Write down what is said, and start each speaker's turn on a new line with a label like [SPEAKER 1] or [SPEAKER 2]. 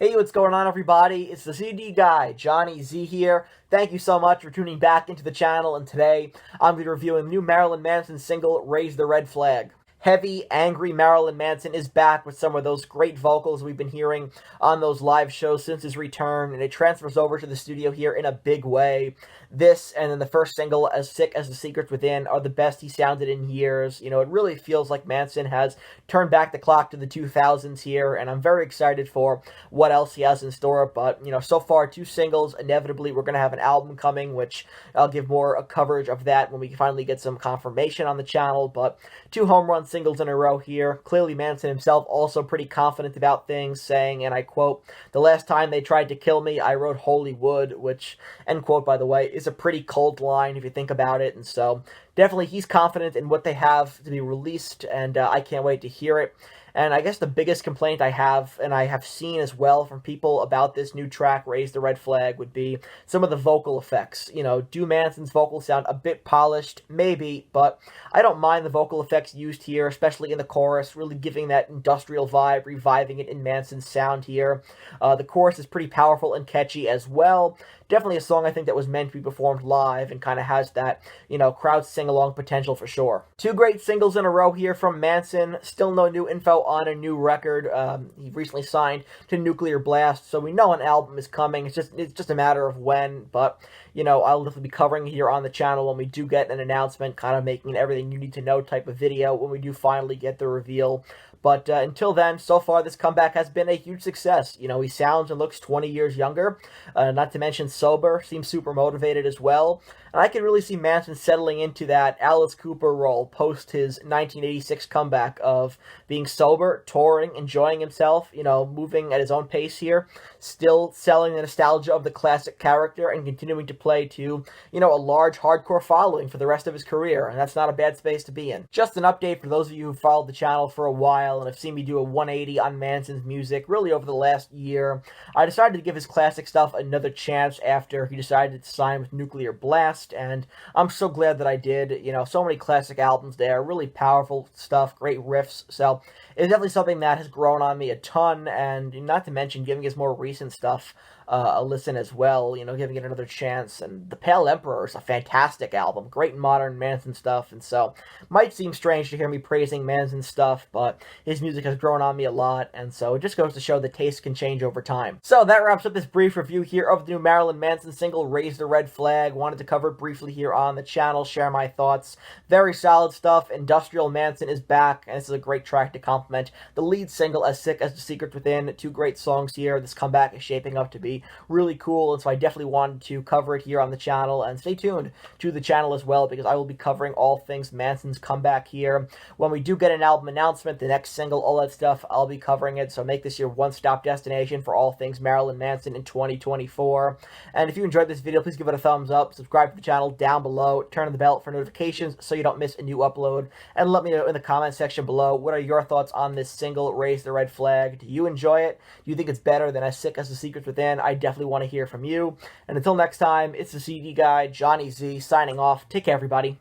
[SPEAKER 1] Hey, what's going on, everybody? It's the CD guy, Johnny Z here. Thank you so much for tuning back into the channel, and today I'm going to be reviewing the new Marilyn Manson single, Raise the Red Flag. Heavy, angry Marilyn Manson is back with some of those great vocals we've been hearing on those live shows since his return, and it transfers over to the studio here in a big way. This and then the first single, As Sick as the Secrets Within, are the best he sounded in years. You know, it really feels like Manson has turned back the clock to the 2000s here, and I'm very excited for what else he has in store. But, you know, so far, two singles. Inevitably, we're going to have an album coming, which I'll give more coverage of that when we finally get some confirmation on the channel. But two home run singles in a row here. Clearly, Manson himself also pretty confident about things, saying, and I quote, "The last time they tried to kill me, I wrote Holy Wood," which, end quote, by the way, is a pretty cold line if you think about it. And so definitely he's confident in what they have to be released, and I can't wait to hear it. And I guess the biggest complaint I have, and I have seen as well from people about this new track, Raise the Red Flag, would be some of the vocal effects. You know, do Manson's vocals sound a bit polished? Maybe, but I don't mind the vocal effects used here, especially in the chorus, really giving that industrial vibe, reviving it in Manson's sound here. The chorus is pretty powerful and catchy as well. Definitely a song I think that was meant to be performed live and kind of has that, you know, crowd sing-along potential for sure. Two great singles in a row here from Manson. Still no new info on a new record. He recently signed to Nuclear Blast, so we know an album is coming. It's just a matter of when, but, you know, I'll definitely be covering here on the channel when we do get an announcement, kind of making everything you need to know type of video when we do finally get the reveal. But until then, so far, this comeback has been a huge success. You know, he sounds and looks 20 years younger, not to mention sober, seems super motivated as well. And I can really see Manson settling into that Alice Cooper role post his 1986 comeback of being sober, touring, enjoying himself, you know, moving at his own pace here, still selling the nostalgia of the classic character and continuing to play to, you know, a large hardcore following for the rest of his career. And that's not a bad space to be in. Just an update for those of you who followed the channel for a while and have seen me do a 180 on Manson's music really over the last year. I decided to give his classic stuff another chance after he decided to sign with Nuclear Blast, and I'm so glad that I did. You know, so many classic albums there, really powerful stuff, great riffs, so it's definitely something that has grown on me a ton, and not to mention giving his more recent stuff a listen as well, you know, giving it another chance. And The Pale Emperor is a fantastic album, great modern Manson stuff, and so might seem strange to hear me praising Manson stuff, but his music has grown on me a lot, and so it just goes to show that taste can change over time. So that wraps up this brief review here of the new Marilyn Manson single, Raise the Red Flag. Wanted to cover it briefly here on the channel, share my thoughts. Very solid stuff. Industrial Manson is back, and this is a great track to complement the lead single, As Sick as the Secret Within. Two great songs here. This comeback is shaping up to be really cool, and so I definitely wanted to cover it here on the channel, and stay tuned to the channel as well, because I will be covering all things Manson's comeback here. When we do get an album announcement, the next single, all that stuff, I'll be covering it, so make this your one-stop destination for all things Marilyn Manson in 2024. And if you enjoyed this video, please give it a thumbs up, subscribe to the channel down below, turn on the bell for notifications so you don't miss a new upload, and let me know in the comment section below, what are your thoughts on this single, Raise the Red Flag? Do you enjoy it? Do you think it's better than As Sick as the Secrets Within? I definitely want to hear from you. And until next time, it's the CD guy, Johnny Z, signing off. Take care, everybody.